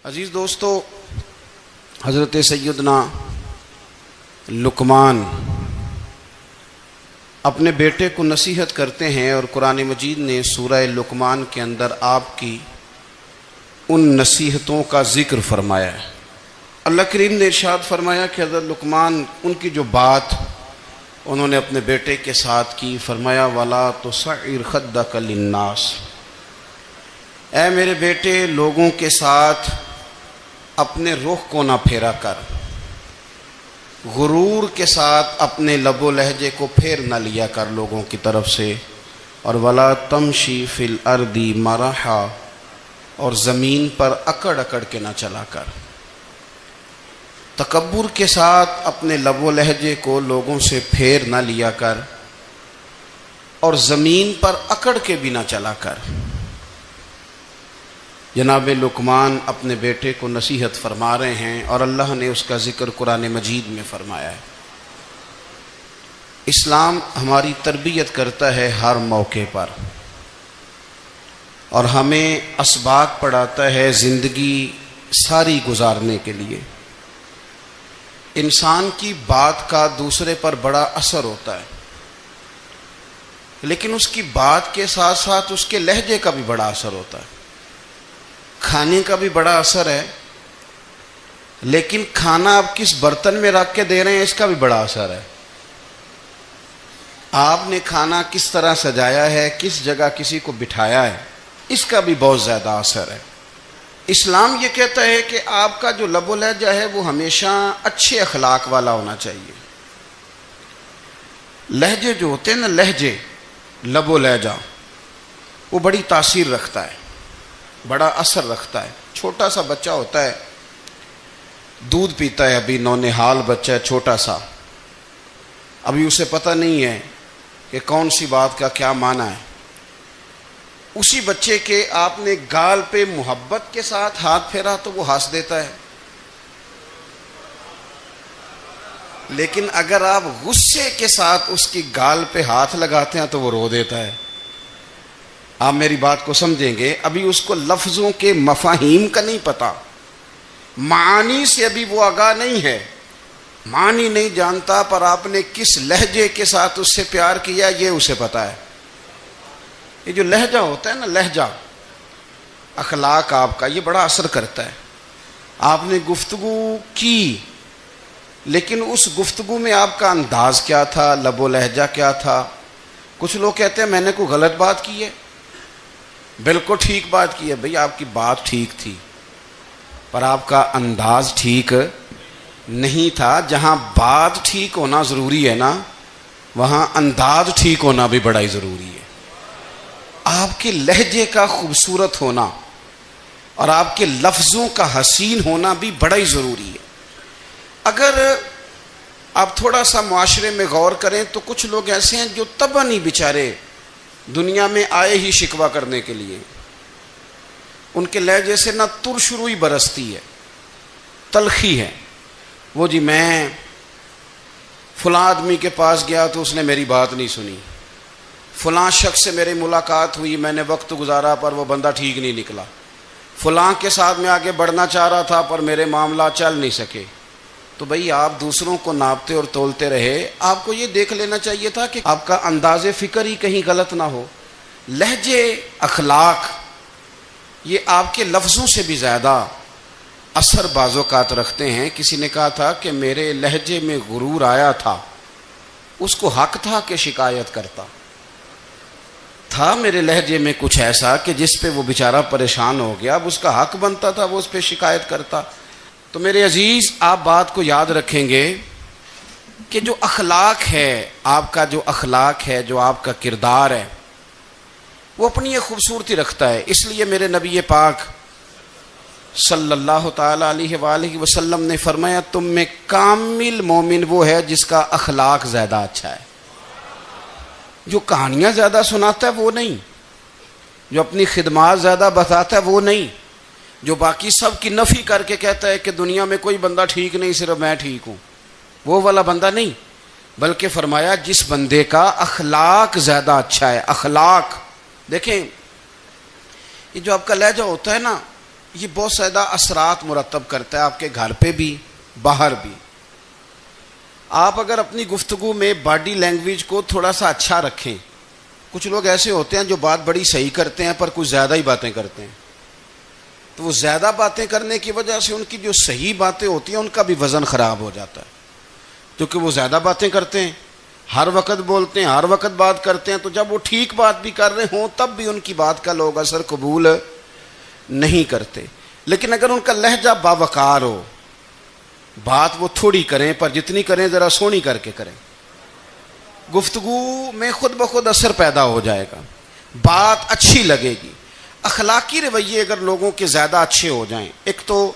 عزیز دوستو، حضرت سیدنا لقمان اپنے بیٹے کو نصیحت کرتے ہیں اور قرآن مجید نے سورہ لقمان کے اندر آپ کی ان نصیحتوں کا ذکر فرمایا ہے۔ اللہ کریم نے ارشاد فرمایا کہ حضرت لقمان ان کی جو بات انہوں نے اپنے بیٹے کے ساتھ کی، فرمایا وَلَا تُصَعِّرْ خَدَّكَ لِلنَّاسِ، اے میرے بیٹے لوگوں کے ساتھ اپنے رخ کو نہ پھیرا کر، غرور کے ساتھ اپنے لب و لہجے کو پھیر نہ لیا کر لوگوں کی طرف سے، اور وَلَا تَمْشِي فِي الْأَرْضِ مَرَحًا، اور زمین پر اکڑ اکڑ کے نہ چلا کر۔ تکبر کے ساتھ اپنے لب و لہجے کو لوگوں سے پھیر نہ لیا کر اور زمین پر اکڑ کے بھی نہ چلا کر۔ جناب لقمان اپنے بیٹے کو نصیحت فرما رہے ہیں اور اللہ نے اس کا ذکر قرآن مجید میں فرمایا ہے۔ اسلام ہماری تربیت کرتا ہے ہر موقع پر، اور ہمیں اسباق پڑھاتا ہے زندگی ساری گزارنے کے لیے۔ انسان کی بات کا دوسرے پر بڑا اثر ہوتا ہے، لیکن اس کی بات کے ساتھ ساتھ اس کے لہجے کا بھی بڑا اثر ہوتا ہے۔ کھانے کا بھی بڑا اثر ہے، لیکن کھانا آپ کس برتن میں رکھ کے دے رہے ہیں اس کا بھی بڑا اثر ہے۔ آپ نے کھانا کس طرح سجایا ہے، کس جگہ کسی کو بٹھایا ہے، اس کا بھی بہت زیادہ اثر ہے۔ اسلام یہ کہتا ہے کہ آپ کا جو لب و لہجہ ہے وہ ہمیشہ اچھے اخلاق والا ہونا چاہیے۔ لہجے جو ہوتے ہیں نا، لہجے، لب و لہجہ، وہ بڑی تاثیر رکھتا ہے، بڑا اثر رکھتا ہے۔ چھوٹا سا بچہ ہوتا ہے، دودھ پیتا ہے، ابھی نونہال بچہ ہے چھوٹا سا، ابھی اسے پتہ نہیں ہے کہ کون سی بات کا کیا معنی ہے۔ اسی بچے کے آپ نے گال پہ محبت کے ساتھ ہاتھ پھیرا تو وہ ہنس دیتا ہے، لیکن اگر آپ غصے کے ساتھ اس کی گال پہ ہاتھ لگاتے ہیں تو وہ رو دیتا ہے۔ آپ میری بات کو سمجھیں گے، ابھی اس کو لفظوں کے مفاہیم کا نہیں پتہ، معانی سے ابھی وہ آگاہ نہیں ہے، معنی نہیں جانتا، پر آپ نے کس لہجے کے ساتھ اس سے پیار کیا یہ اسے پتہ ہے۔ یہ جو لہجہ ہوتا ہے نا، لہجہ، اخلاق آپ کا، یہ بڑا اثر کرتا ہے۔ آپ نے گفتگو کی، لیکن اس گفتگو میں آپ کا انداز کیا تھا، لب و لہجہ کیا تھا۔ کچھ لوگ کہتے ہیں میں نے کوئی غلط بات کی ہے، بالکل ٹھیک بات کی ہے۔ بھئی آپ کی بات ٹھیک تھی، پر آپ کا انداز ٹھیک نہیں تھا۔ جہاں بات ٹھیک ہونا ضروری ہے نا، وہاں انداز ٹھیک ہونا بھی بڑا ہی ضروری ہے۔ آپ کے لہجے کا خوبصورت ہونا اور آپ کے لفظوں کا حسین ہونا بھی بڑا ہی ضروری ہے۔ اگر آپ تھوڑا سا معاشرے میں غور کریں تو کچھ لوگ ایسے ہیں جو طبعاً ہی بیچارے دنیا میں آئے ہی شکوہ کرنے کے لیے، ان کے لہجے سے نہ ترش روئی برستی ہے، تلخی ہے۔ وہ جی میں فلاں آدمی کے پاس گیا تو اس نے میری بات نہیں سنی، فلاں شخص سے میری ملاقات ہوئی، میں نے وقت گزارا پر وہ بندہ ٹھیک نہیں نکلا، فلاں کے ساتھ میں آگے بڑھنا چاہ رہا تھا پر میرے معاملات چل نہیں سکے۔ تو بھئی آپ دوسروں کو ناپتے اور تولتے رہے، آپ کو یہ دیکھ لینا چاہیے تھا کہ آپ کا انداز فکر ہی کہیں غلط نہ ہو۔ لہجے، اخلاق، یہ آپ کے لفظوں سے بھی زیادہ اثر بعض اوقات رکھتے ہیں۔ کسی نے کہا تھا کہ میرے لہجے میں غرور آیا تھا، اس کو حق تھا کہ شکایت کرتا تھا، میرے لہجے میں کچھ ایسا کہ جس پہ وہ بیچارہ پریشان ہو گیا، اب اس کا حق بنتا تھا وہ اس پہ شکایت کرتا۔ تو میرے عزیز، آپ بات کو یاد رکھیں گے کہ جو اخلاق ہے، آپ کا جو اخلاق ہے، جو آپ کا کردار ہے، وہ اپنی ایک خوبصورتی رکھتا ہے۔ اس لیے میرے نبی پاک صلی اللہ تعالی علیہ وآلہ وسلم نے فرمایا تم میں کامل مومن وہ ہے جس کا اخلاق زیادہ اچھا ہے۔ جو کہانیاں زیادہ سناتا ہے وہ نہیں، جو اپنی خدمات زیادہ بتاتا ہے وہ نہیں، جو باقی سب کی نفی کر کے کہتا ہے کہ دنیا میں کوئی بندہ ٹھیک نہیں، صرف میں ٹھیک ہوں، وہ والا بندہ نہیں، بلکہ فرمایا جس بندے کا اخلاق زیادہ اچھا ہے۔ اخلاق دیکھیں، یہ جو آپ کا لہجہ ہوتا ہے نا، یہ بہت زیادہ اثرات مرتب کرتا ہے آپ کے گھر پہ بھی باہر بھی. آپ اگر اپنی گفتگو میں باڈی لینگویج کو تھوڑا سا اچھا رکھیں. کچھ لوگ ایسے ہوتے ہیں جو بات بڑی صحیح کرتے ہیں پر کچھ زیادہ ہی باتیں کرتے ہیں, تو وہ زیادہ باتیں کرنے کی وجہ سے ان کی جو صحیح باتیں ہوتی ہیں ان کا بھی وزن خراب ہو جاتا ہے, کیونکہ وہ زیادہ باتیں کرتے ہیں, ہر وقت بولتے ہیں, ہر وقت بات کرتے ہیں. تو جب وہ ٹھیک بات بھی کر رہے ہوں تب بھی ان کی بات کا لوگ اثر قبول نہیں کرتے. لیکن اگر ان کا لہجہ باوقار ہو, بات وہ تھوڑی کریں پر جتنی کریں ذرا سونی کر کے کریں, گفتگو میں خود بخود اثر پیدا ہو جائے گا, بات اچھی لگے گی. اخلاقی رویے اگر لوگوں کے زیادہ اچھے ہو جائیں, ایک تو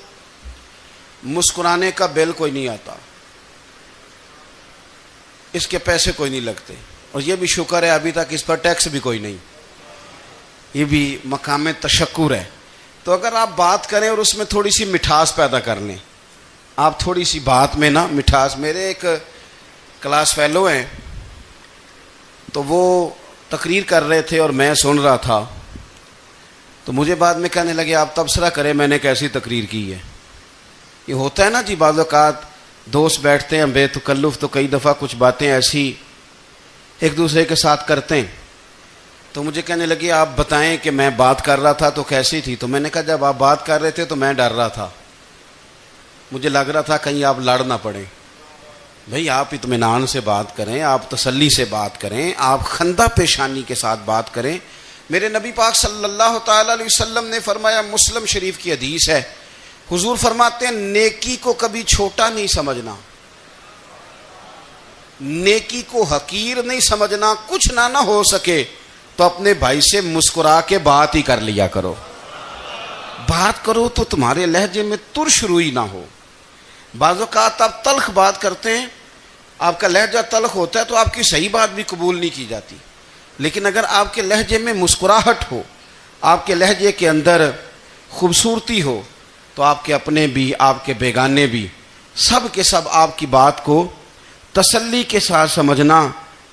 مسکرانے کا بل کوئی نہیں آتا, اس کے پیسے کوئی نہیں لگتے, اور یہ بھی شکر ہے ابھی تک اس پر ٹیکس بھی کوئی نہیں, یہ بھی مقام تشکر ہے. تو اگر آپ بات کریں اور اس میں تھوڑی سی مٹھاس پیدا کر لیں, آپ تھوڑی سی بات میں نا مٹھاس. میرے ایک کلاس فیلو ہیں, تو وہ تقریر کر رہے تھے اور میں سن رہا تھا, تو مجھے بعد میں کہنے لگے آپ تبصرہ کریں میں نے کیسی تقریر کی ہے. یہ ہوتا ہے نا جی, بعض اوقات دوست بیٹھتے ہیں بے تکلف تو کئی دفعہ کچھ باتیں ایسی ایک دوسرے کے ساتھ کرتے ہیں. تو مجھے کہنے لگے آپ بتائیں کہ میں بات کر رہا تھا تو کیسی تھی. تو میں نے کہا جب آپ بات کر رہے تھے تو میں ڈر رہا تھا, مجھے لگ رہا تھا کہیں آپ لڑ نہ پڑیں. بھئی آپ اطمینان سے بات کریں, آپ تسلی سے بات کریں, آپ خندہ پیشانی کے ساتھ بات کریں. میرے نبی پاک صلی اللہ تعالی علیہ وسلم نے فرمایا, مسلم شریف کی حدیث ہے, حضور فرماتے ہیں نیکی کو کبھی چھوٹا نہیں سمجھنا, نیکی کو حقیر نہیں سمجھنا. کچھ نہ ہو سکے تو اپنے بھائی سے مسکرا کے بات ہی کر لیا کرو. بات کرو تو تمہارے لہجے میں ترش روئی نہ ہو. بعض اوقات آپ تلخ بات کرتے ہیں, آپ کا لہجہ تلخ ہوتا ہے تو آپ کی صحیح بات بھی قبول نہیں کی جاتی. لیکن اگر آپ کے لہجے میں مسکراہٹ ہو, آپ کے لہجے کے اندر خوبصورتی ہو, تو آپ کے اپنے بھی آپ کے بیگانے بھی سب کے سب آپ کی بات کو تسلی کے ساتھ سمجھنا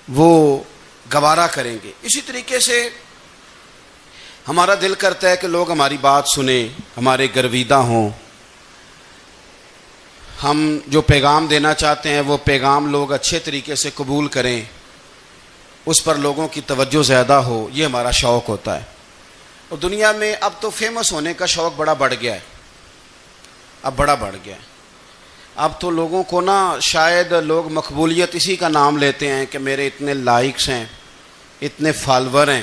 وہ گوارا کریں گے. اسی طریقے سے ہمارا دل کرتا ہے کہ لوگ ہماری بات سنیں, ہمارے گرویدہ ہوں, ہم جو پیغام دینا چاہتے ہیں وہ پیغام لوگ اچھے طریقے سے قبول کریں, اس پر لوگوں کی توجہ زیادہ ہو, یہ ہمارا شوق ہوتا ہے. اور دنیا میں اب تو فیمس ہونے کا شوق بڑا بڑھ گیا ہے, اب بڑا بڑھ گیا ہے. اب تو لوگوں کو نا شاید لوگ مقبولیت اسی کا نام لیتے ہیں کہ میرے اتنے لائکس ہیں, اتنے فالور ہیں,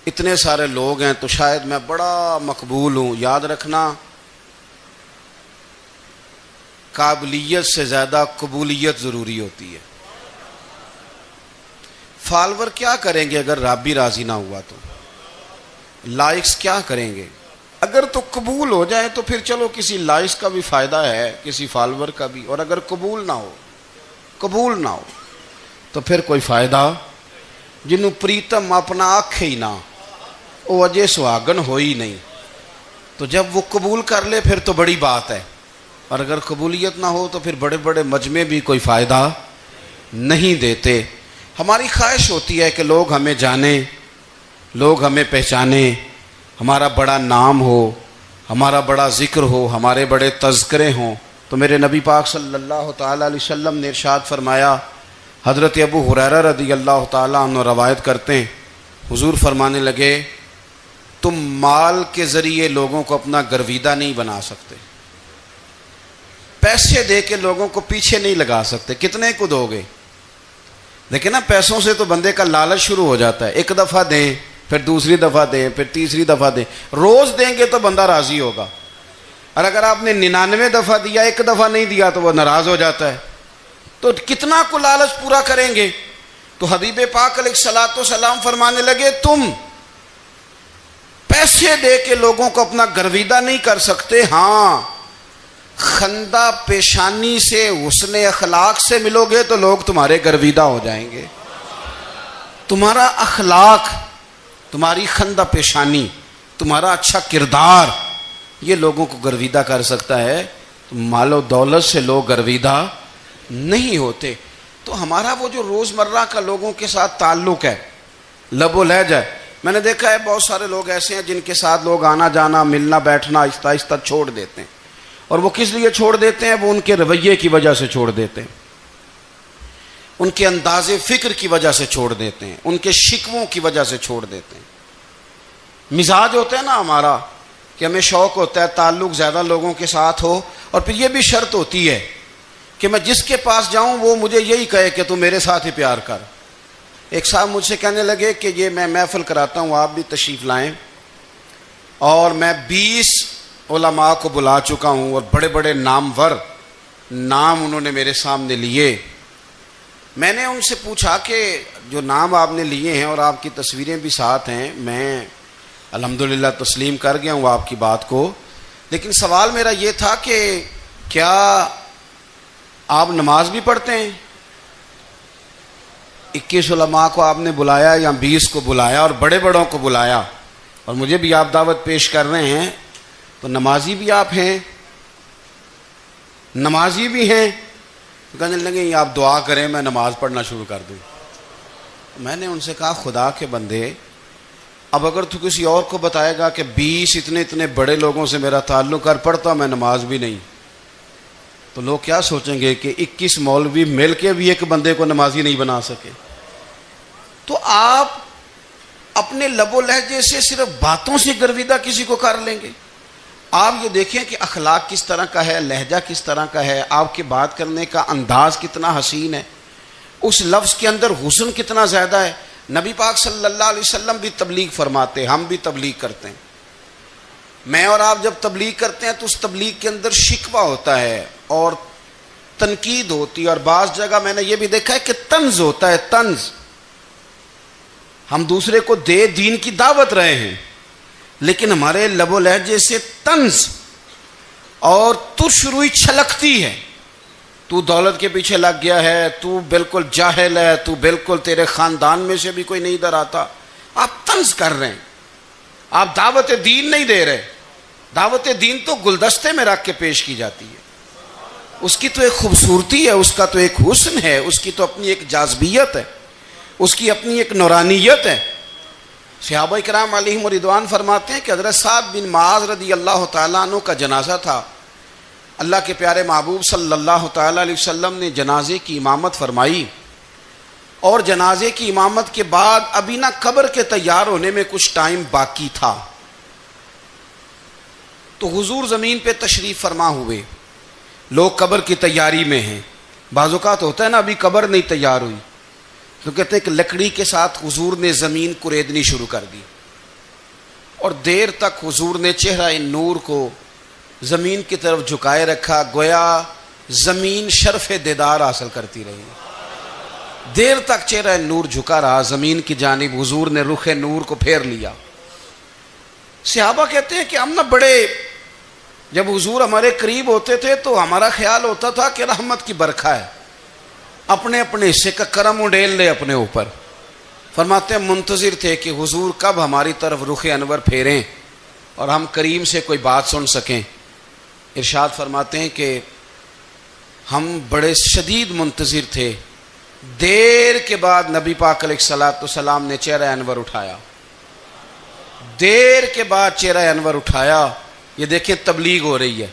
اتنے سارے لوگ ہیں تو شاید میں بڑا مقبول ہوں. یاد رکھنا, قابلیت سے زیادہ قبولیت ضروری ہوتی ہے. فالور کیا کریں گے اگر رب بھی راضی نہ ہوا تو, لائکس کیا کریں گے. اگر تو قبول ہو جائے تو پھر چلو کسی لائکس کا بھی فائدہ ہے, کسی فالور کا بھی. اور اگر قبول نہ ہو تو پھر کوئی فائدہ. جنوں پریتم اپنا آنکھ ہی نہ, وہ اجے سہاگن ہو ہی نہیں. تو جب وہ قبول کر لے پھر تو بڑی بات ہے, اور اگر قبولیت نہ ہو تو پھر بڑے بڑے مجمع بھی کوئی فائدہ نہیں دیتے. ہماری خواہش ہوتی ہے کہ لوگ ہمیں جانیں, لوگ ہمیں پہچانیں, ہمارا بڑا نام ہو, ہمارا بڑا ذکر ہو, ہمارے بڑے تذکرے ہوں. تو میرے نبی پاک صلی اللہ تعالی علیہ وسلم نے ارشاد فرمایا, حضرت ابو ہریرہ رضی اللہ تعالیٰ عنہ روایت کرتے ہیں, حضور فرمانے لگے تم مال کے ذریعے لوگوں کو اپنا گرویدہ نہیں بنا سکتے, پیسے دے کے لوگوں کو پیچھے نہیں لگا سکتے. کتنے کو دو گے؟ دیکھیں نا, پیسوں سے تو بندے کا لالچ شروع ہو جاتا ہے. ایک دفعہ دیں, پھر دوسری دفعہ دیں, پھر تیسری دفعہ دیں. روز دیں گے تو بندہ راضی ہوگا, اور اگر آپ نے 99 دفعہ دیا, ایک دفعہ نہیں دیا تو وہ ناراض ہو جاتا ہے. تو کتنا کو لالچ پورا کریں گے. تو حبیب پاک علیہ الصلوۃ والسلام فرمانے لگے تم پیسے دے کے لوگوں کو اپنا گرویدہ نہیں کر سکتے, ہاں خندہ پیشانی سے, حسن اخلاق سے ملو گے تو لوگ تمہارے گرویدہ ہو جائیں گے. تمہارا اخلاق, تمہاری خندہ پیشانی, تمہارا اچھا کردار, یہ لوگوں کو گرویدہ کر سکتا ہے. تو مال و دولت سے لوگ گرویدہ نہیں ہوتے. تو ہمارا وہ جو روزمرہ کا لوگوں کے ساتھ تعلق ہے, لب و لہجہ, میں نے دیکھا ہے بہت سارے لوگ ایسے ہیں جن کے ساتھ لوگ آنا جانا ملنا بیٹھنا آہستہ آہستہ چھوڑ دیتے ہیں، اور وہ کس لیے چھوڑ دیتے ہیں؟ وہ ان کے رویے کی وجہ سے چھوڑ دیتے ہیں، ان کے انداز فکر کی وجہ سے چھوڑ دیتے ہیں، ان کے شکووں کی وجہ سے چھوڑ دیتے ہیں۔ مزاج ہوتا ہے نا ہمارا کہ ہمیں شوق ہوتا ہے تعلق زیادہ لوگوں کے ساتھ ہو، اور پھر یہ بھی شرط ہوتی ہے کہ میں جس کے پاس جاؤں وہ مجھے یہی کہے کہ تو میرے ساتھ ہی پیار کر۔ ایک صاحب مجھ سے کہنے لگے کہ یہ میں محفل کراتا ہوں، آپ بھی تشریف لائیں، اور میں 20 علماء کو بلا چکا ہوں، اور بڑے بڑے نامور نام انہوں نے میرے سامنے لیے۔ میں نے ان سے پوچھا کہ جو نام آپ نے لیے ہیں اور آپ کی تصویریں بھی ساتھ ہیں، میں الحمدللہ تسلیم کر گیا ہوں آپ کی بات کو، لیکن سوال میرا یہ تھا کہ کیا آپ نماز بھی پڑھتے ہیں؟ 21 علماء کو آپ نے بلایا یا 20 کو بلایا اور بڑے بڑوں کو بلایا، اور مجھے بھی آپ دعوت پیش کر رہے ہیں، تو نمازی بھی آپ ہیں؟ نمازی بھی ہیں؟ کہنے لگے آپ دعا کریں میں نماز پڑھنا شروع کر دوں۔ میں نے ان سے کہا خدا کے بندے، اب اگر تو کسی اور کو بتائے گا کہ 20 اتنے بڑے لوگوں سے میرا تعلق کر پڑتا میں نماز بھی نہیں، تو لوگ کیا سوچیں گے کہ 21 مولوی مل کے بھی ایک بندے کو نمازی نہیں بنا سکے۔ تو آپ اپنے لب و لہجے سے صرف باتوں سے گرویدہ کسی کو کر لیں گے؟ آپ یہ دیکھیں کہ اخلاق کس طرح کا ہے، لہجہ کس طرح کا ہے، آپ کے بات کرنے کا انداز کتنا حسین ہے، اس لفظ کے اندر حسن کتنا زیادہ ہے۔ نبی پاک صلی اللہ علیہ وسلم بھی تبلیغ فرماتے، ہم بھی تبلیغ کرتے ہیں۔ میں اور آپ جب تبلیغ کرتے ہیں تو اس تبلیغ کے اندر شکوہ ہوتا ہے اور تنقید ہوتی ہے، اور بعض جگہ میں نے یہ بھی دیکھا ہے کہ طنز ہوتا ہے، طنز۔ ہم دوسرے کو دین کی دعوت رہے ہیں، لیکن ہمارے لب و لہجے سے طنز اور ترش روئی چھلکتی ہے۔ تو دولت کے پیچھے لگ گیا ہے، تو بالکل جاہل ہے، تو بالکل تیرے خاندان میں سے بھی کوئی نہیں ادھر آتا۔ آپ طنز کر رہے ہیں، آپ دعوت دین نہیں دے رہے۔ دعوت دین تو گلدستے میں رکھ کے پیش کی جاتی ہے، اس کی تو ایک خوبصورتی ہے، اس کا تو ایک حسن ہے، اس کی تو اپنی ایک جاذبیت ہے، اس کی اپنی ایک نورانیت ہے۔ صحابہ کرام علیہم رضوان فرماتے ہیں کہ حضرت سعد بن معاذ رضی اللہ تعالیٰ عنہ کا جنازہ تھا، اللہ کے پیارے محبوب صلی اللہ تعالیٰ علیہ وسلم نے جنازے کی امامت فرمائی، اور جنازے کی امامت کے بعد ابھی نہ قبر کے تیار ہونے میں کچھ ٹائم باقی تھا، تو حضور زمین پہ تشریف فرما ہوئے، لوگ قبر کی تیاری میں ہیں۔ بعض اوقات ہوتا ہے نا ابھی قبر نہیں تیار ہوئی، تو کہتے ہیں کہ لکڑی کے ساتھ حضور نے زمین کریدنی شروع کر دی، اور دیر تک حضور نے چہرہ نور کو زمین کی طرف جھکائے رکھا، گویا زمین شرف دیدار حاصل کرتی رہی۔ دیر تک چہرہ نور جھکا رہا زمین کی جانب، حضور نے رخ نور کو پھیر لیا۔ صحابہ کہتے ہیں کہ ہم نہ بڑے، جب حضور ہمارے قریب ہوتے تھے تو ہمارا خیال ہوتا تھا کہ رحمت کی برکھا ہے، اپنے اپنے حصے کا کرم اڈیل لے اپنے اوپر۔ فرماتے ہیں منتظر تھے کہ حضور کب ہماری طرف رخ انور پھیریں اور ہم کریم سے کوئی بات سن سکیں۔ ارشاد فرماتے ہیں کہ ہم بڑے شدید منتظر تھے، دیر کے بعد نبی پاک علیہ الصلوۃ والسلام نے چہرہ انور اٹھایا، دیر کے بعد چہرہ انور اٹھایا۔ یہ دیکھیں تبلیغ ہو رہی ہے،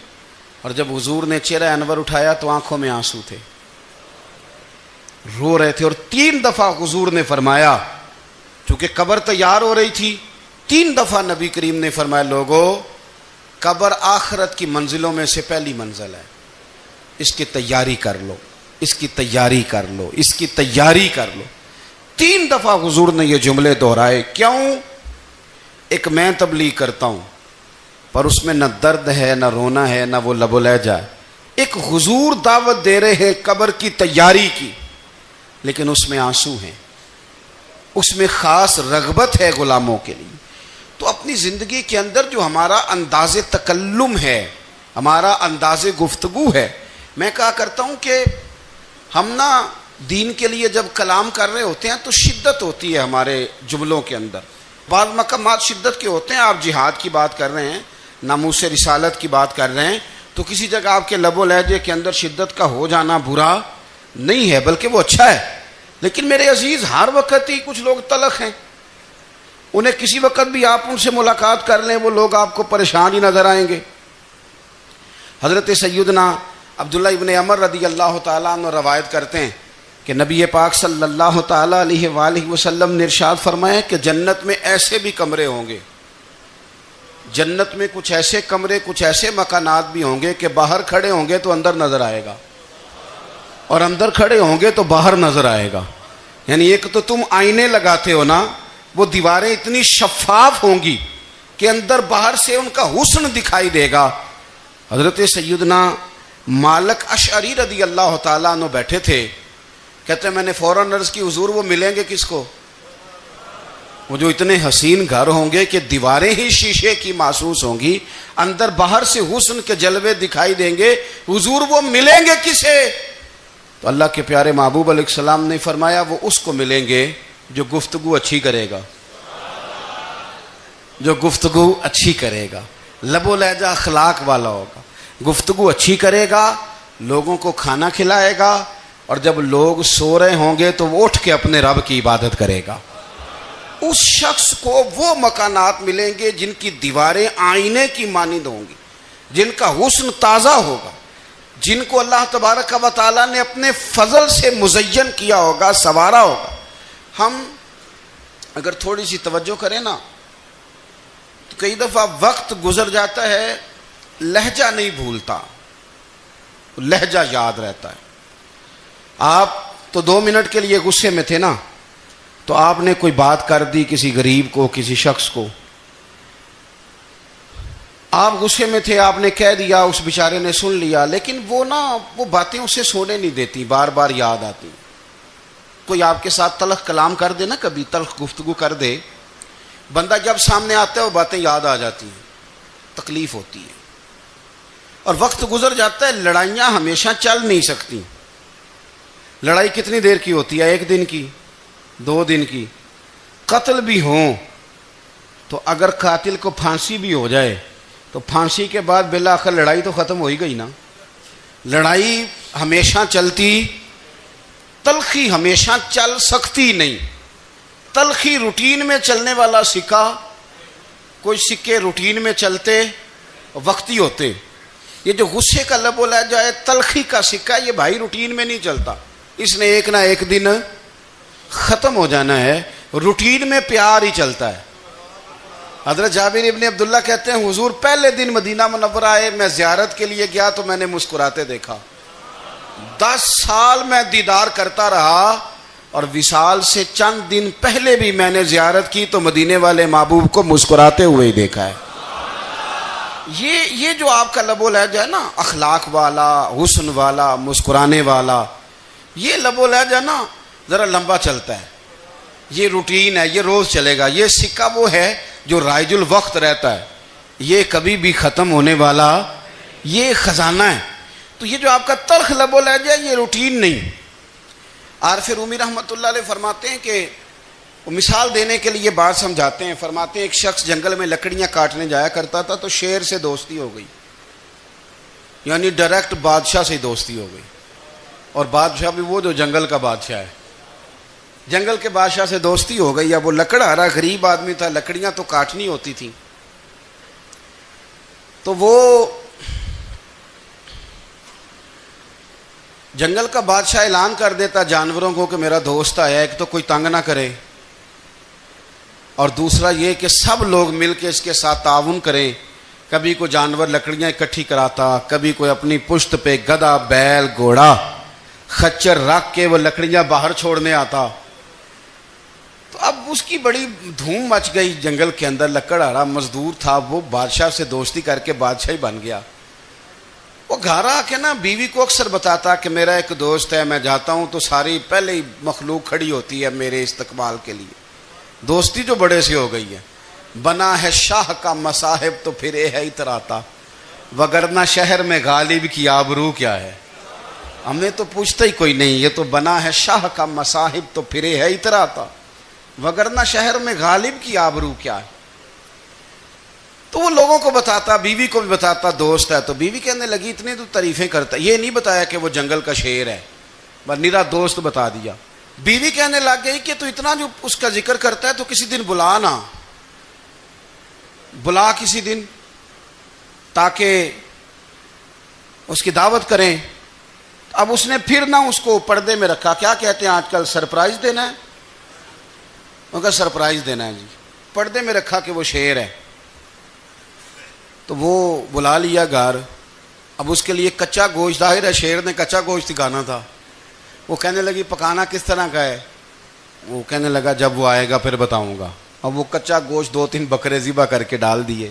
اور جب حضور نے چہرہ انور اٹھایا تو آنکھوں میں آنسو تھے، رو رہے تھے، اور 3 دفعہ حضور نے فرمایا، چونکہ قبر تیار ہو رہی تھی، 3 دفعہ نبی کریم نے فرمایا لوگو قبر آخرت کی منزلوں میں سے پہلی منزل ہے، اس کی تیاری کر لو، اس کی تیاری کر لو، اس کی تیاری کر لو۔ 3 دفعہ حضور نے یہ جملے دہرائے۔ کیوں؟ ایک میں تبلیغ کرتا ہوں پر اس میں نہ درد ہے، نہ رونا ہے، نہ وہ لب و لہجہ ہے۔ ایک حضور دعوت دے رہے ہیں قبر کی تیاری کی، لیکن اس میں آنسو ہیں، اس میں خاص رغبت ہے غلاموں کے لیے۔ تو اپنی زندگی کے اندر جو ہمارا انداز تکلم ہے، ہمارا انداز گفتگو ہے، میں کہا کرتا ہوں کہ ہم نا دین کے لیے جب کلام کر رہے ہوتے ہیں تو شدت ہوتی ہے ہمارے جملوں کے اندر، بعض مقامات شدت کے ہوتے ہیں۔ آپ جہاد کی بات کر رہے ہیں، ناموس رسالت کی بات کر رہے ہیں، تو کسی جگہ آپ کے لب و لہجے کے اندر شدت کا ہو جانا برا نہیں ہے، بلکہ وہ اچھا ہے۔ لیکن میرے عزیز ہر وقت ہی کچھ لوگ تلخ ہیں، انہیں کسی وقت بھی آپ ان سے ملاقات کر لیں وہ لوگ آپ کو پریشان ہی نظر آئیں گے۔ حضرت سیدنا عبداللہ ابن عمر رضی اللہ تعالیٰ عنہ روایت کرتے ہیں کہ نبی پاک صلی اللہ تعالیٰ علیہ وآلہ وسلم نے ارشاد فرمایا کہ جنت میں ایسے بھی کمرے ہوں گے، جنت میں کچھ ایسے کمرے، کچھ ایسے مکانات بھی ہوں گے کہ باہر کھڑے ہوں گے تو اندر نظر آئے گا، اور اندر کھڑے ہوں گے تو باہر نظر آئے گا۔ یعنی ایک تو تم آئینے لگاتے ہو نا، وہ دیواریں اتنی شفاف ہوں گی کہ اندر باہر سے ان کا حسن دکھائی دے گا۔ حضرت سیدنا مالک اشعری رضی اللہ تعالیٰ عنہ بیٹھے تھے، کہتے ہیں میں نے فوراً عرض کی حضور وہ ملیں گے کس کو؟ وہ جو اتنے حسین گھر ہوں گے کہ دیواریں ہی شیشے کی محسوس ہوں گی، اندر باہر سے حسن کے جلوے دکھائی دیں گے، حضور وہ ملیں گے کسے؟ تو اللہ کے پیارے محبوب علیہ السلام نے فرمایا وہ اس کو ملیں گے جو گفتگو اچھی کرے گا، جو گفتگو اچھی کرے گا، لب و لہجہ اخلاق والا ہوگا، گفتگو اچھی کرے گا، لوگوں کو کھانا کھلائے گا، اور جب لوگ سو رہے ہوں گے تو وہ اٹھ کے اپنے رب کی عبادت کرے گا۔ اس شخص کو وہ مکانات ملیں گے جن کی دیواریں آئینے کی مانند ہوں گی، جن کا حسن تازہ ہوگا، جن کو اللہ تبارک و تعالیٰ نے اپنے فضل سے مزین کیا ہوگا، سنوارا ہوگا۔ ہم اگر تھوڑی سی توجہ کریں نا تو کئی دفعہ وقت گزر جاتا ہے، لہجہ نہیں بھولتا، لہجہ یاد رہتا ہے۔ آپ تو 2 منٹ کے لیے غصے میں تھے نا، تو آپ نے کوئی بات کر دی کسی غریب کو، کسی شخص کو، آپ غصے میں تھے، آپ نے کہہ دیا، اس بیچارے نے سن لیا، لیکن وہ باتیں اسے سونے نہیں دیتی، بار بار یاد آتی۔ کوئی آپ کے ساتھ تلخ کلام کر دے نا، کبھی تلخ گفتگو کر دے، بندہ جب سامنے آتا ہے وہ باتیں یاد آ جاتی ہیں، تکلیف ہوتی ہے، اور وقت گزر جاتا ہے۔ لڑائیاں ہمیشہ چل نہیں سکتی۔ لڑائی کتنی دیر کی ہوتی ہے؟ 1 دن کی، 2 دن کی۔ قتل بھی ہوں تو اگر قاتل کو پھانسی بھی ہو جائے تو پھانسی کے بعد بالآخر لڑائی تو ختم ہو ہی گئی نا۔ لڑائی ہمیشہ چلتی، تلخی ہمیشہ چل سکتی نہیں۔ تلخی روٹین میں چلنے والا سکہ، کوئی سکے روٹین میں چلتے وقتی ہوتے، یہ جو غصے کا لب و لہجہ ہے، تلخی کا سکہ، یہ بھائی روٹین میں نہیں چلتا، اس نے ایک نہ ایک دن ختم ہو جانا ہے۔ روٹین میں پیار ہی چلتا ہے۔ حضرت جابر ابن عبداللہ کہتے ہیں حضور پہلے دن مدینہ منورہ آئے، میں زیارت کے لیے گیا تو میں نے مسکراتے دیکھا۔ 10 سال میں دیدار کرتا رہا، اور وصال سے چند دن پہلے بھی میں نے زیارت کی تو مدینے والے محبوب کو مسکراتے ہوئے ہی دیکھا ہے۔ یہ جو آپ کا لب و لہجہ ہے نا، اخلاق والا، حسن والا، مسکرانے والا، یہ لب و لہجہ نا ذرا لمبا چلتا ہے، یہ روٹین ہے، یہ روز چلے گا۔ یہ سکہ وہ ہے جو رائج الوقت رہتا ہے، یہ کبھی بھی ختم ہونے والا یہ خزانہ ہے۔ تو یہ جو آپ کا تلخ لب و لہجہ ہے، یہ روٹین نہیں۔ عارف رومی رحمۃ اللہ علیہ فرماتے ہیں کہ وہ مثال دینے کے لیے بات سمجھاتے ہیں، فرماتے ہیں ایک شخص جنگل میں لکڑیاں کاٹنے جایا کرتا تھا تو شیر سے دوستی ہو گئی، یعنی ڈائریکٹ بادشاہ سے دوستی ہو گئی، اور بادشاہ بھی وہ جو جنگل کا بادشاہ ہے، جنگل کے بادشاہ سے دوستی ہو گئی۔ اب وہ لکڑہارا غریب آدمی تھا، لکڑیاں تو کاٹنی ہوتی تھیں، تو وہ جنگل کا بادشاہ اعلان کر دیتا جانوروں کو کہ میرا دوست آیا، ایک تو کوئی تنگ نہ کرے، اور دوسرا یہ کہ سب لوگ مل کے اس کے ساتھ تعاون کریں۔ کبھی کوئی جانور لکڑیاں اکٹھی کراتا، کبھی کوئی اپنی پشت پہ گدھا، بیل، گھوڑا، خچر رکھ کے وہ لکڑیاں باہر چھوڑنے آتا۔ تو اب اس کی بڑی دھوم مچ گئی جنگل کے اندر، لکڑہارا مزدور تھا، وہ بادشاہ سے دوستی کر کے بادشاہ ہی بن گیا۔ وہ گھر آ کے نا بیوی کو اکثر بتاتا کہ میرا ایک دوست ہے، میں جاتا ہوں تو ساری پہلے ہی مخلوق کھڑی ہوتی ہے میرے استقبال کے لیے۔ دوستی جو بڑے سے ہو گئی ہے، بنا ہے شاہ کا مصاحب تو پھرے ہے اتراتا، وگرنہ شہر میں غالب کی آبرو کیا ہے۔ ہم نے تو پوچھتا ہی کوئی نہیں، یہ تو بنا ہے شاہ کا مصاحب تو پھرے ہے اتراتا، وگرنہ شہر میں غالب کی آبرو کیا ہے۔ تو وہ لوگوں کو بتاتا، بیوی کو بھی بتاتا دوست ہے، تو بیوی کہنے لگی اتنی تو تعریفیں کرتا، یہ نہیں بتایا کہ وہ جنگل کا شیر ہے، بس نیرا دوست بتا دیا۔ بیوی کہنے لگ گئی کہ تو اتنا جو اس کا ذکر کرتا ہے تو کسی دن بلا نا، بلا کسی دن تاکہ اس کی دعوت کریں. اب اس نے پھر نہ اس کو پردے میں رکھا. کیا کہتے ہیں آج کل؟ سرپرائز دینا ہے. ان کا سرپرائز دینا ہے جی. پردے میں رکھا کہ وہ شیر ہے. تو وہ بلا لیا گھر. اب اس کے لیے کچا گوشت، ظاہر ہے شیر نے کچا گوشت کھانا تھا. وہ کہنے لگی پکانا کس طرح کا ہے؟ وہ کہنے لگا جب وہ آئے گا پھر بتاؤں گا. اب وہ کچا گوشت 2-3 بکرے ذبح کر کے ڈال دیے.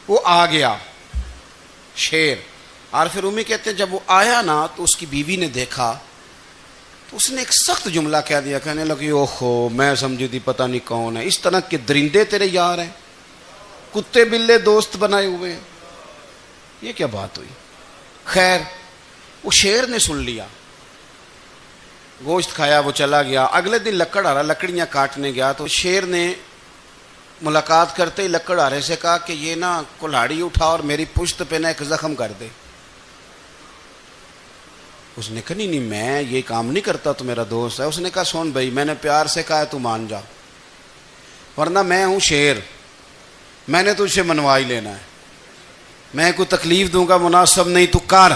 وہ آ گیا شیر. اور پھر امی کہتے ہیں جب وہ آیا نا تو اس کی بیوی نے دیکھا تو اس نے ایک سخت جملہ کہہ دیا. کہنے لگی اوہو میں سمجھی تھی پتہ نہیں کون ہے. اس طرح کے درندے تیرے یار ہیں، کتے بلے دوست بنائے ہوئے ہیں. یہ کیا بات ہوئی؟ خیر وہ شیر نے سن لیا، گوشت کھایا، وہ چلا گیا. اگلے دن لکڑ آ رہا، لکڑیاں کاٹنے گیا تو شیر نے ملاقات کرتے ہی لکڑ آرے سے کہا کہ یہ نا کلاڑی اٹھا اور میری پشت پہ نا ایک زخم کر دے. اس نے کہا نہیں میں یہ کام نہیں کرتا، تو میرا دوست ہے. اس نے کہا سن بھائی میں نے پیار سے کہا ہے تو مان جا، ورنہ میں ہوں شیر، میں نے تجھ سے منوا ہی لینا ہے. میں کوئی تکلیف دوں گا مناسب نہیں، تو کر.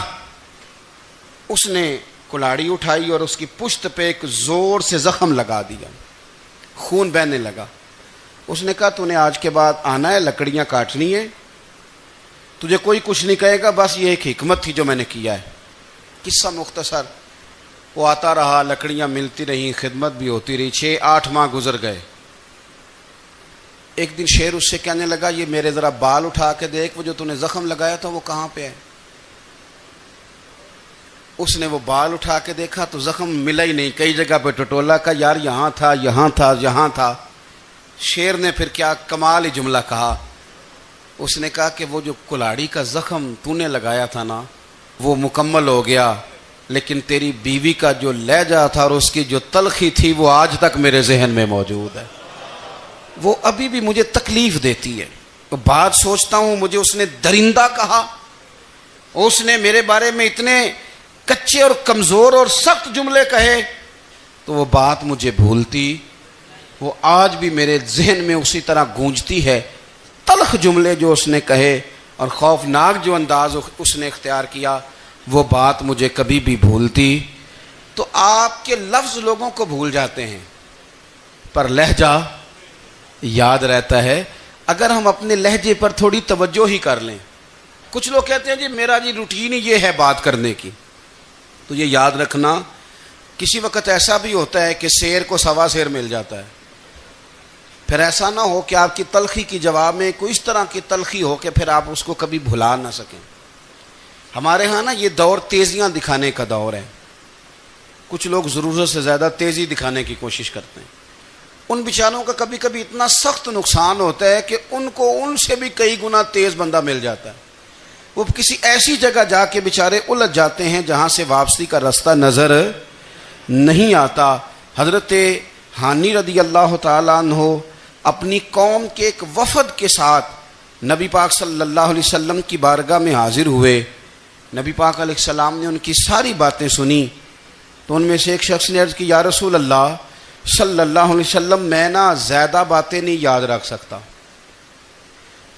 اس نے کلاڑی اٹھائی اور اس کی پشت پہ ایک زور سے زخم لگا دیا، خون بہنے لگا. اس نے کہا تو نے آج کے بعد آنا ہے، لکڑیاں کاٹنی ہے، تجھے کوئی کچھ نہیں کہے گا، بس یہ ایک حکمت تھی جو میں نے کیا ہے. قصہ مختصر. وہ آتا رہا، لکڑیاں ملتی رہیں، خدمت بھی ہوتی رہی. 6-8 ماہ گزر گئے. ایک دن شیر اس سے کہنے لگا یہ میرے ذرا بال اٹھا کے دیکھ، وہ جو تو نے زخم لگایا تھا وہ کہاں پہ ہے؟ اس نے وہ بال اٹھا کے دیکھا تو زخم ملا ہی نہیں، کئی جگہ پہ ٹٹولا کا یار یہاں تھا یہاں تھا یہاں تھا. شیر نے پھر کیا کمال ہی جملہ کہا. اس نے کہا کہ وہ جو کلاڑی کا زخم تو نے لگایا تھا نا وہ مکمل ہو گیا، لیکن تیری بیوی کا جو لہجہ تھا اور اس کی جو تلخی تھی وہ آج تک میرے ذہن میں موجود ہے، وہ ابھی بھی مجھے تکلیف دیتی ہے. بات سوچتا ہوں مجھے اس نے درندہ کہا، اس نے میرے بارے میں اتنے کچے اور کمزور اور سخت جملے کہے، تو وہ بات مجھے بھولتی، وہ آج بھی میرے ذہن میں اسی طرح گونجتی ہے. تلخ جملے جو اس نے کہے اور خوفناک جو انداز اس نے اختیار کیا، وہ بات مجھے کبھی بھی بھولتی. تو آپ کے لفظ لوگوں کو بھول جاتے ہیں پر لہجہ یاد رہتا ہے اگر ہم اپنے لہجے پر تھوڑی توجہ ہی کر لیں. کچھ لوگ کہتے ہیں جی میرا جی روٹین ہی یہ ہے بات کرنے کی. تو یہ یاد رکھنا کسی وقت ایسا بھی ہوتا ہے کہ شیر کو سوا شیر مل جاتا ہے. پھر ایسا نہ ہو کہ آپ کی تلخی کی جواب میں کوئی اس طرح کی تلخی ہو کہ پھر آپ اس کو کبھی بھلا نہ سکیں. ہمارے ہاں نا یہ دور تیزیاں دکھانے کا دور ہے. کچھ لوگ ضرورت سے زیادہ تیزی دکھانے کی کوشش کرتے ہیں. ان بیچاروں کا کبھی کبھی اتنا سخت نقصان ہوتا ہے کہ ان کو ان سے بھی کئی گنا تیز بندہ مل جاتا ہے. وہ کسی ایسی جگہ جا کے بیچارے الجھ جاتے ہیں جہاں سے واپسی کا راستہ نظر نہیں آتا. حضرت حانی رضی اللہ تعالیٰ عنہ اپنی قوم کے ایک وفد کے ساتھ نبی پاک صلی اللہ علیہ وسلم کی بارگاہ میں حاضر ہوئے. نبی پاک علیہ السلام نے ان کی ساری باتیں سنی. تو ان میں سے ایک شخص نے عرض کی یا رسول اللہ صلی اللہ علیہ وسلم میں نا زیادہ باتیں نہیں یاد رکھ سکتا.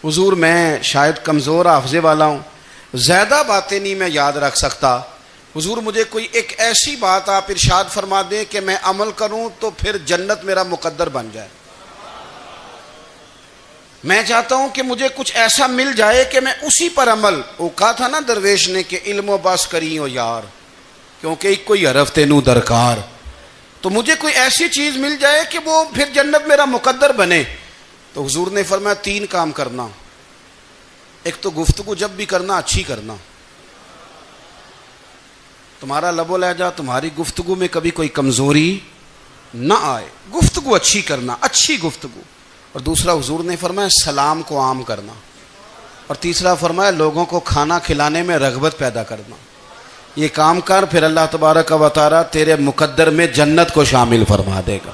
حضور میں شاید کمزور حافظے والا ہوں، زیادہ باتیں نہیں میں یاد رکھ سکتا. حضور مجھے کوئی ایک ایسی بات آپ ارشاد فرما دیں کہ میں عمل کروں تو پھر جنت میرا مقدر بن جائے. میں چاہتا ہوں کہ مجھے کچھ ایسا مل جائے کہ میں اسی پر عمل. وہ کہا تھا نا درویش نے کہ علم و بس کری ہو یار کیونکہ ایک کوئی حرف تینوں درکار. تو مجھے کوئی ایسی چیز مل جائے کہ وہ پھر جنت میرا مقدر بنے. تو حضور نے فرمایا 3 کام کرنا. ایک تو گفتگو جب بھی کرنا اچھی کرنا. تمہارا لب و لہجہ تمہاری گفتگو میں کبھی کوئی کمزوری نہ آئے. گفتگو اچھی کرنا، اچھی گفتگو. اور دوسرا حضور نے فرمایا سلام کو عام کرنا. اور تیسرا فرمایا لوگوں کو کھانا کھلانے میں رغبت پیدا کرنا. یہ کام کر پھر اللہ تبارک و تعالی تیرے مقدر میں جنت کو شامل فرما دے گا.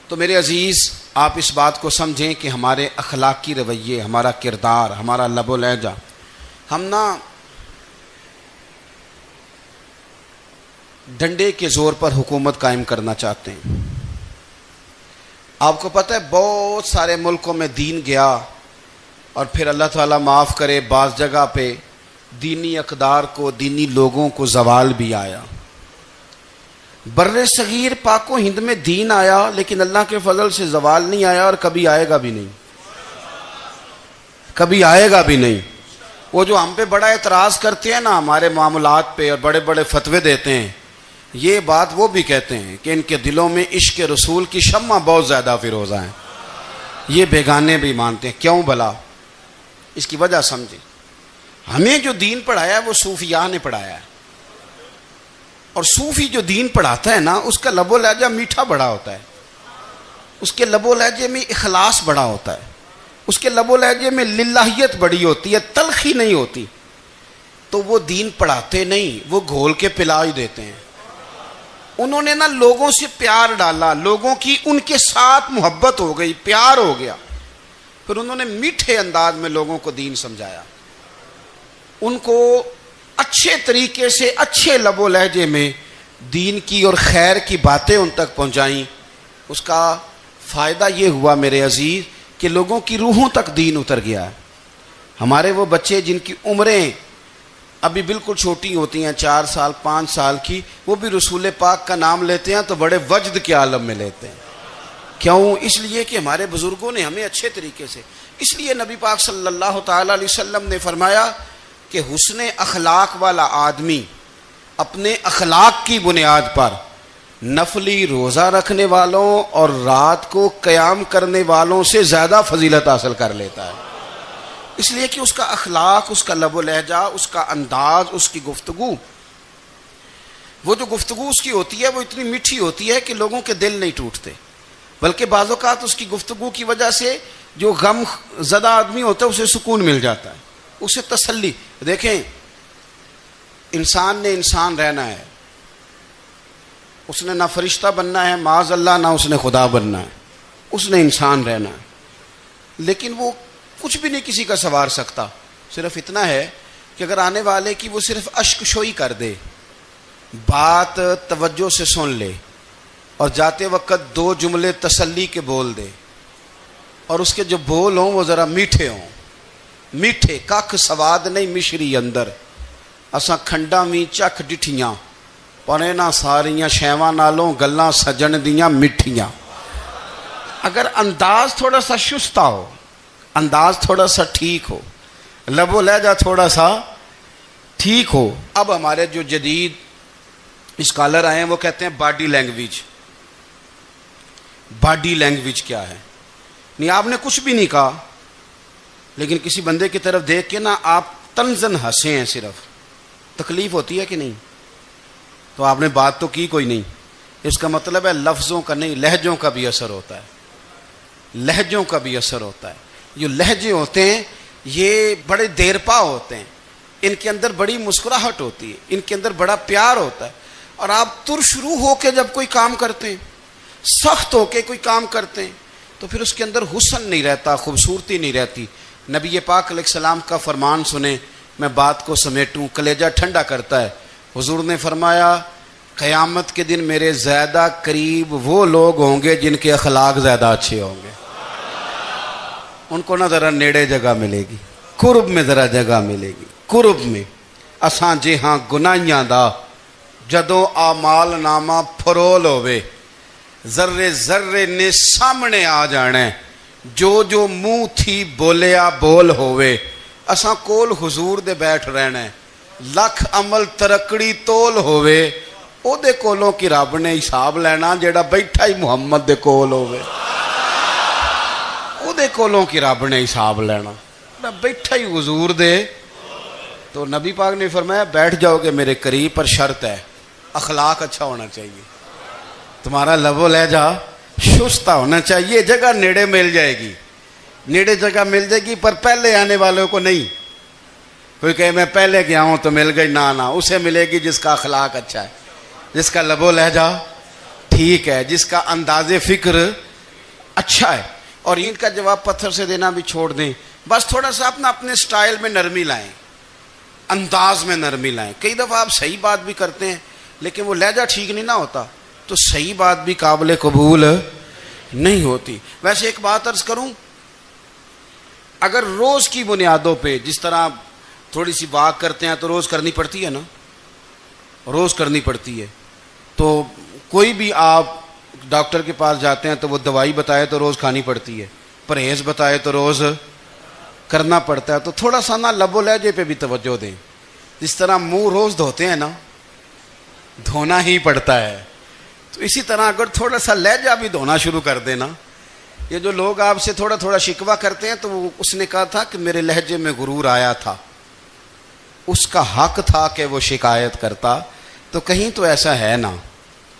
تو میرے عزیز آپ اس بات کو سمجھیں کہ ہمارے اخلاقی رویے، ہمارا کردار، ہمارا لب و لہجہ، ہم نا ڈنڈے کے زور پر حکومت قائم کرنا چاہتے ہیں. آپ کو پتہ ہے بہت سارے ملکوں میں دین گیا اور پھر اللہ تعالیٰ معاف کرے بعض جگہ پہ دینی اقدار کو، دینی لوگوں کو زوال بھی آیا۔ بر صغیر پاک و ہند میں دین آیا لیکن اللہ کے فضل سے زوال نہیں آیا اور کبھی آئے گا بھی نہیں، کبھی آئے گا بھی نہیں۔ وہ جو ہم پہ بڑا اعتراض کرتے ہیں نا ہمارے معاملات پہ اور بڑے بڑے فتوے دیتے ہیں، یہ بات وہ بھی کہتے ہیں کہ ان کے دلوں میں عشق رسول کی شمع بہت زیادہ فیروزہ ہیں، یہ بیگانے بھی مانتے ہیں۔ کیوں بھلا؟ اس کی وجہ سمجھیں، ہمیں جو دین پڑھایا ہے وہ صوفیاء نے پڑھایا ہے، اور صوفی جو دین پڑھاتا ہے نا اس کا لب و لہجہ میٹھا بڑا ہوتا ہے، اس کے لب و لہجے میں اخلاص بڑا ہوتا ہے، اس کے لب و لہجے میں للہیت بڑی ہوتی ہے، تلخی نہیں ہوتی۔ تو وہ دین پڑھاتے نہیں، وہ گھول کے پلا ہی دیتے ہیں۔ انہوں نے نا لوگوں سے پیار ڈالا، لوگوں کی ان کے ساتھ محبت ہو گئی، پیار ہو گیا، پھر انہوں نے میٹھے انداز میں لوگوں کو دین سمجھایا، ان کو اچھے طریقے سے اچھے لب و لہجے میں دین کی اور خیر کی باتیں ان تک پہنچائیں۔ اس کا فائدہ یہ ہوا میرے عزیز کہ لوگوں کی روحوں تک دین اتر گیا ہے۔ ہمارے وہ بچے جن کی عمریں ابھی بالکل چھوٹی ہوتی ہیں، 4 سال 5 سال کی، وہ بھی رسول پاک کا نام لیتے ہیں تو بڑے وجد کے عالم میں لیتے ہیں۔ کیوں؟ اس لیے کہ ہمارے بزرگوں نے ہمیں اچھے طریقے سے، اس لیے نبی پاک صلی اللہ تعالی علیہ وسلم نے فرمایا کہ حسن اخلاق والا آدمی اپنے اخلاق کی بنیاد پر نفلی روزہ رکھنے والوں اور رات کو قیام کرنے والوں سے زیادہ فضیلت حاصل کر لیتا ہے، اس لیے کہ اس کا اخلاق، اس کا لب و لہجہ، اس کا انداز، اس کی گفتگو، وہ جو گفتگو اس کی ہوتی ہے وہ اتنی میٹھی ہوتی ہے کہ لوگوں کے دل نہیں ٹوٹتے، بلکہ بعض اوقات اس کی گفتگو کی وجہ سے جو غم زدہ آدمی ہوتا ہے اسے سکون مل جاتا ہے، اسے تسلی۔ دیکھیں، انسان نے انسان رہنا ہے، اس نے نہ فرشتہ بننا ہے معاذ اللہ، نہ اس نے خدا بننا ہے، اس نے انسان رہنا ہے، لیکن وہ کچھ بھی نہیں کسی کا سنوار سکتا، صرف اتنا ہے کہ اگر آنے والے کی وہ صرف اشک شوئی کر دے، بات توجہ سے سن لے اور جاتے وقت 2 جملے تسلی کے بول دے، اور اس کے جو بول ہوں وہ ذرا میٹھے ہوں، میٹھے، ککھ سواد نہیں مشری اندر، اساں کھنڈاں وی چکھ ڈٹھیاں پر انہاں ساریاں شیواں نالوں گلاں سجن دیاں مٹھیاں۔ اگر انداز تھوڑا سا شستہ ہو، انداز تھوڑا سا ٹھیک ہو، لب و لہجہ تھوڑا سا ٹھیک ہو۔ اب ہمارے جو جدید اسکالر آئے ہیں وہ کہتے ہیں باڈی لینگویج۔ باڈی لینگویج کیا ہے؟ نہیں، آپ نے کچھ بھی نہیں کہا لیکن کسی بندے کی طرف دیکھ کے نا آپ تنزن ہنسے ہیں، صرف تکلیف ہوتی ہے کہ نہیں؟ تو آپ نے بات تو کی کوئی نہیں، اس کا مطلب ہے لفظوں کا نہیں، لہجوں کا بھی اثر ہوتا ہے، لہجوں کا بھی اثر ہوتا ہے۔ جو لہجے ہوتے ہیں یہ بڑے دیر پا ہوتے ہیں، ان کے اندر بڑی مسکراہٹ ہوتی ہے، ان کے اندر بڑا پیار ہوتا ہے، اور آپ ترشروح ہو کے جب کوئی کام کرتے ہیں، سخت ہو کے کوئی کام کرتے ہیں، تو پھر اس کے اندر حسن نہیں رہتا، خوبصورتی نہیں رہتی۔ نبی پاک علیہ السلام کا فرمان سنیں، میں بات کو سمیٹوں، کلیجہ ٹھنڈا کرتا ہے۔ حضور نے فرمایا قیامت کے دن میرے زیادہ قریب وہ لوگ ہوں گے جن کے اخلاق زیادہ اچھے ہوں گے، ان کو نہ ذرا نیڑے جگہ ملے گی، قرب میں ذرا جگہ ملے گی، قرب میں۔ اساں جے ہاں گناہیاں دا جدوں اعمال نامہ پھرول ہوئے، ذرے ذرے نے سامنے آ جانے، جو جو منہ تھی بولیا بول ہوئے، اساں کول حضور دے بیٹھ رہنا ہے، لکھ عمل ترکڑی تول ہوئے، او دے کولوں کی رب نے حساب لینا جیڑا بیٹھا ہی محمد دے کول ہوئے، او دے کولوں کی رب نے حساب لینا بیٹھا ہی حضور دے۔ تو نبی پاک نے فرمایا بیٹھ جاؤ گے میرے قریب، پر شرط ہے اخلاق اچھا ہونا چاہیے، تمہارا لب و لہجہ شستہ ہونا چاہیے، جگہ نیڑے مل جائے گی، نیڑے جگہ مل جائے گی، پر پہلے آنے والوں کو نہیں۔ کوئی کہے میں پہلے گیا ہوں تو مل گئی، نہ اسے ملے گی جس کا اخلاق اچھا ہے، جس کا لب و لہجہ ٹھیک ہے، جس کا انداز فکر اچھا ہے۔ اور ان کا جواب پتھر سے دینا بھی چھوڑ دیں، بس تھوڑا سا اپنے سٹائل میں نرمی لائیں، انداز میں نرمی لائیں۔ کئی دفعہ آپ صحیح بات بھی کرتے ہیں لیکن وہ لہجہ ٹھیک نہیں نہ ہوتا، تو صحیح بات بھی قابل قبول نہیں ہوتی. ویسے ایک بات عرض کروں, اگر روز کی بنیادوں پہ, جس طرح تھوڑی سی واک کرتے ہیں تو روز کرنی پڑتی ہے نا, روز کرنی پڑتی ہے, تو کوئی بھی آپ ڈاکٹر کے پاس جاتے ہیں تو وہ دوائی بتائے تو روز کھانی پڑتی ہے, پرہیز بتائے تو روز کرنا پڑتا ہے. تو تھوڑا سا نا لب و لہجے پہ بھی توجہ دیں. جس طرح منہ روز دھوتے ہیں نا, دھونا ہی پڑتا ہے, تو اسی طرح اگر تھوڑا سا لہجہ بھی دھونا شروع کر دیں نا. یہ جو لوگ آپ سے تھوڑا تھوڑا شکوہ کرتے ہیں, تو اس نے کہا تھا کہ میرے لہجے میں غرور آیا تھا, اس کا حق تھا کہ وہ شکایت کرتا. تو کہیں تو ایسا ہے نا,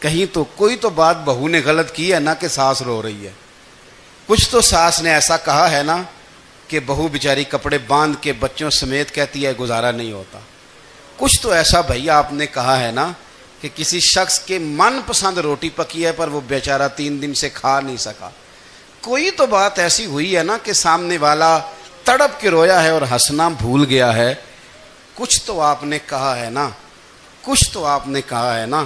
کہیں تو کوئی تو بات بہو نے غلط کی ہے نا کہ ساس رو رہی ہے. کچھ تو ساس نے ایسا کہا ہے نا کہ بہو بیچاری کپڑے باندھ کے بچوں سمیت کہتی ہے گزارا نہیں ہوتا. کچھ تو ایسا بھائی آپ نے کہا ہے نا کہ کسی شخص کے من پسند روٹی پکی ہے پر وہ بیچارہ 3 دن سے کھا نہیں سکا. کوئی تو بات ایسی ہوئی ہے نا کہ سامنے والا تڑپ کے رویا ہے اور ہنسنا بھول گیا ہے. کچھ تو آپ نے کہا ہے نا, کچھ تو آپ نے کہا ہے نا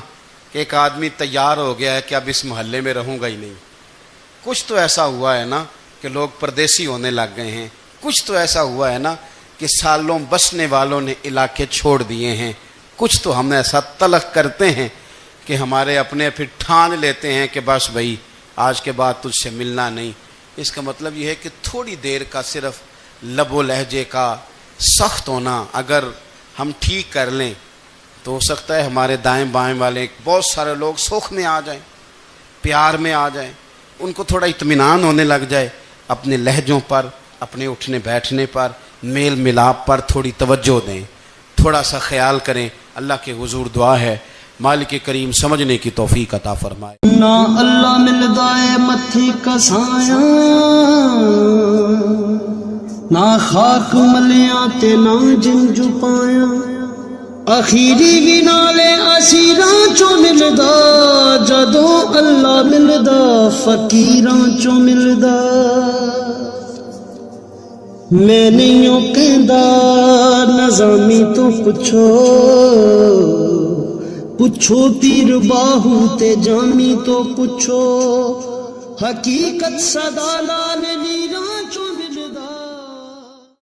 کہ ایک آدمی تیار ہو گیا ہے کہ اب اس محلے میں رہوں گا ہی نہیں. کچھ تو ایسا ہوا ہے نا کہ لوگ پردیسی ہونے لگ گئے ہیں. کچھ تو ایسا ہوا ہے نا کہ سالوں بسنے والوں نے علاقے چھوڑ دیے ہیں. کچھ تو ہم ایسا تلق کرتے ہیں کہ ہمارے اپنے پھر ٹھان لیتے ہیں کہ بس بھائی آج کے بعد تجھ سے ملنا نہیں. اس کا مطلب یہ ہے کہ تھوڑی دیر کا صرف لب و لہجے کا سخت ہونا اگر ہم ٹھیک کر لیں تو ہو سکتا ہے ہمارے دائیں بائیں والے بہت سارے لوگ سوکھ میں آ جائیں, پیار میں آ جائیں, ان کو تھوڑا اطمینان ہونے لگ جائے. اپنے لہجوں پر, اپنے اٹھنے بیٹھنے پر, میل ملاپ پر تھوڑی توجہ دیں, تھوڑا سا خیال کریں. اللہ کے حضور دعا ہے مالک کریم سمجھنے کی توفیق عطا فرمائے. نہ اللہ ملدا ہے متھی کسایا, نہ خاک ملیاں تے نہ جن جپایا. اخیری بھی نالے اسیراں چوں ملدا, جدوں اللہ ملدا فقیراں چوں ملدا. میں نہیں کہندا نظامی تو پوچھو, پوچھو پیر باہو تے جامی تو پوچھو. حقیقت صدا لال لیراں چوں